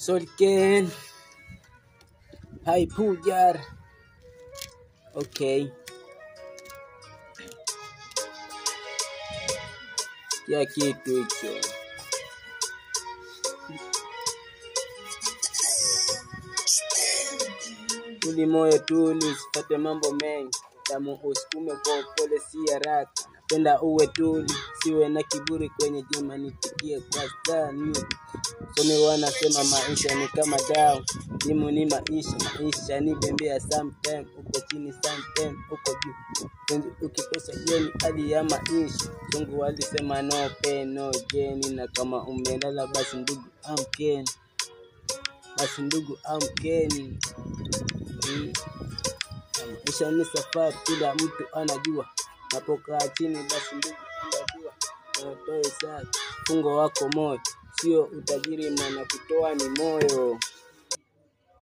Solken. Hai Pujar. Okay. Ya kitu hicho. Tuli moyo tuli, usipate mambo mengi. Tamu usikume kwa upole si haraka. Napenda uwe tuli, siwe na kiburi kwenye jema nitikie kwa stani. Some wanasema maisha ni kama dawa. Dimu ni maisha ni bembea sometime. Uko chini sometime, uko juu. Ukikosa jeni hadi ya maisha. Mungu walisema no pain no gain. Na kama umelala basi ndugu amkeni. Basi ndugu amkeni. Maisha ni safari, kila mtu anajua. Napokaa chini basi ndugu unajua. Utoe sasa fungo wako moyo, sio utajiri maana kutoa ni moyo.